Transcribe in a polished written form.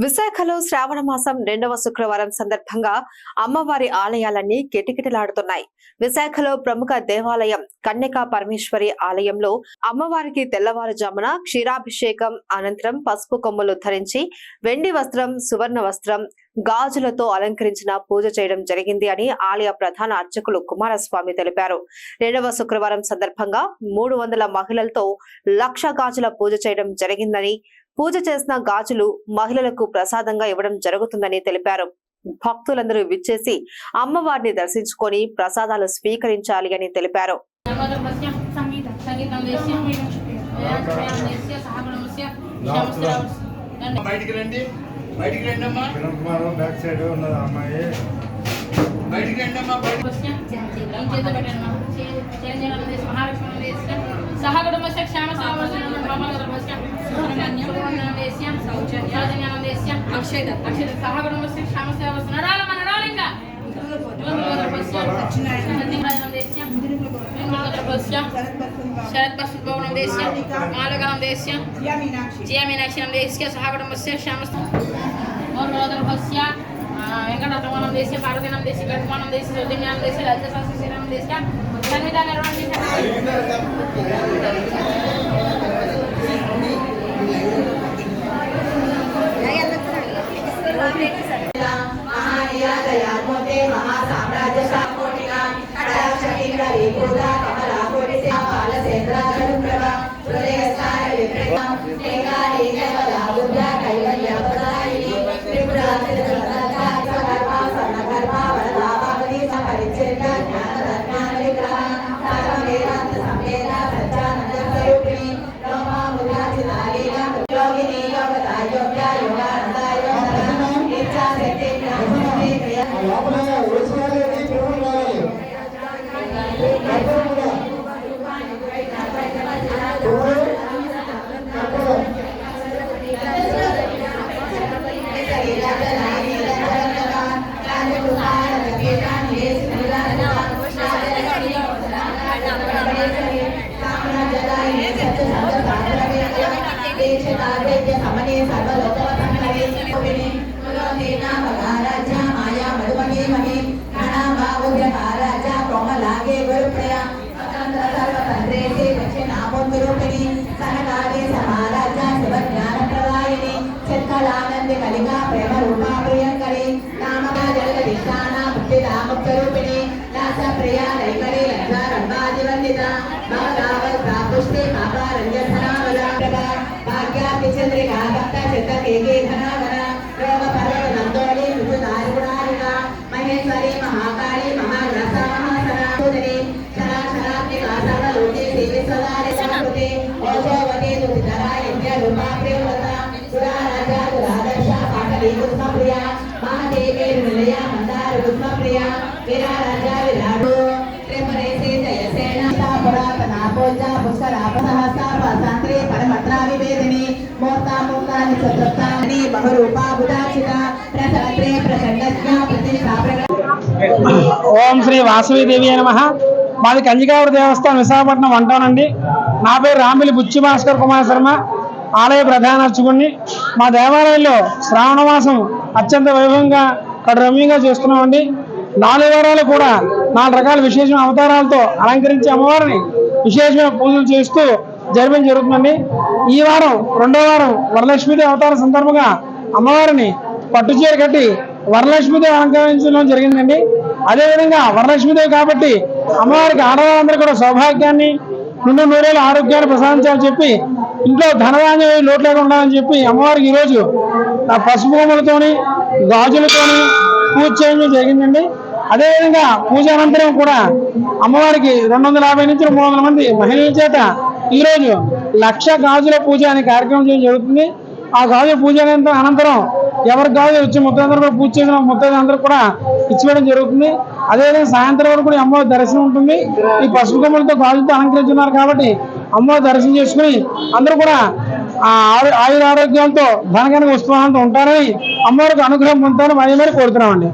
విశాఖలో శ్రావణ మాసం 2వ శుక్రవారం సందర్భంగా అమ్మవారి ఆలయాలన్నీ కిటకిటలాడుతున్నాయి. విశాఖలో ప్రముఖ దేవాలయం కన్యకా పరమేశ్వరి ఆలయంలో అమ్మవారికి తెల్లవారుజామున క్షీరాభిషేకం అనంతరం పసుపు కొమ్ములు ధరించి వెండి వస్త్రం, సువర్ణ వస్త్రం, గాజులతో అలంకరించిన పూజ చేయడం జరిగింది అని ఆలయ ప్రధాన అర్చకులు కుమారస్వామి తెలిపారు. 2వ శుక్రవారం సందర్భంగా 300 మహిళలతో 1,00,000 గాజుల పూజ చేయడం జరిగిందని, పూజ చేసిన గాజులు మహిళలకు ప్రసాదంగా ఇవ్వడం జరుగుతుందని తెలిపారు. భక్తులందరూ విచ్చేసి అమ్మవారిని దర్శించుకొని ప్రసాదాలు స్వీకరించాలి అని తెలిపారు. వెంకటరమణం దేశ భారతీయం దేశ గణమానం దేశ జ్యోతిర్జ్ఞానం దేశ లలిత శాస్త్రం దేశ సంవిధాన ఓం శ్రీ వాసవీదేవి నమః. మాది కంజికావర దేవస్థానం విశాఖపట్నం అంటానండి. నా పేరు రాంబిలి బుచ్చి భాస్కర్ కుమార్ శర్మ, ఆలయ ప్రధాన అర్చకుడిని. మా దేవాలయంలో శ్రావణ మాసం అత్యంత వైభవంగా కడురమ్యంగా చేస్తున్నామండి. 4 వారాలు కూడా 4 రకాల విశేషమైన అవతారాలతో అలంకరించి అమ్మవారిని విశేషమైన పూజలు చేస్తూ జరిపించడం జరుగుతుందండి. ఈ వారం 2వ వారం వరలక్ష్మీదేవి అవతార సందర్భంగా అమ్మవారిని పట్టుచీర కట్టి వరలక్ష్మీదేవి అలంకరించడం జరిగిందండి. అదేవిధంగా వరలక్ష్మీదేవి కాబట్టి అమ్మవారికి ఆడవాళ్ళందరూ కూడా సౌభాగ్యాన్ని, నిండు నూరేళ్ళ ఆరోగ్యాన్ని ప్రసాదించాలని చెప్పి, ఇంట్లో ధనధాన్యం లోటు లేకుండా ఉండాలని చెప్పి అమ్మవారికి ఈరోజు పసుపు బొమ్మలతోని గాజులతోని పూజ చేయడం జరిగిందండి. అదేవిధంగా పూజ అనంతరం కూడా అమ్మవారికి 250 నుంచి 300 మంది మహిళల చేత ఈరోజు 1,00,000 గాజుల పూజ అనే కార్యక్రమం చేయడం జరుగుతుంది. ఆ గాజుల పూజ అనంతరం ఎవరికి గాజులు వచ్చి ముత్తైదులందరూ కూడా పూజ చేసిన ముత్తైదులందరూ కూడా ఇచ్చివేయడం జరుగుతుంది. అదేవిధంగా సాయంత్రం వరకు కూడా అమ్మవారి దర్శనం ఉంటుంది. ఈ పసుపు కొమ్మలతో గాజులతో అలంకరించున్నారు కాబట్టి అమ్మవారి దర్శనం చేసుకుని అందరూ కూడా ఆయుర ఆరోగ్యంతో ధనకనక వస్తువులతో ఉంటారని, అమ్మవారికి అనుగ్రహం పొందుతారని మరి కోరుతున్నామండి.